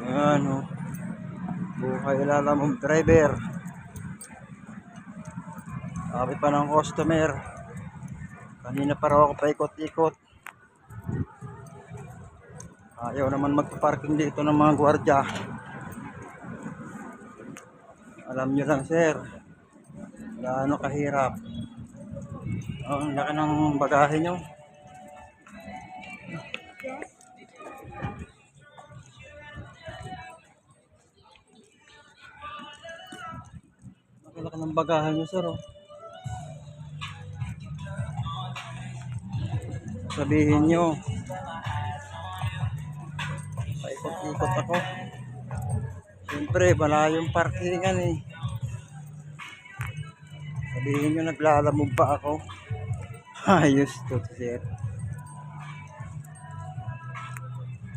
Ayan o. Buhay lalamove driver. Sabi pa ng customer. Kanina pa raw ako paikot-ikot. Ayaw naman magpa-parking dito ng mga gwardiya. Alam nyo lang sir, gaano kahirap. Oh, ang laki ng bagahe nyo. Ang laki ng bagahe nyo sir oh. Sabihin nyo, paikot-ikot ako. Siyempre, malayong parkingan eh. Sabihin nyo, naglalamog pa ako. Ayos to sir.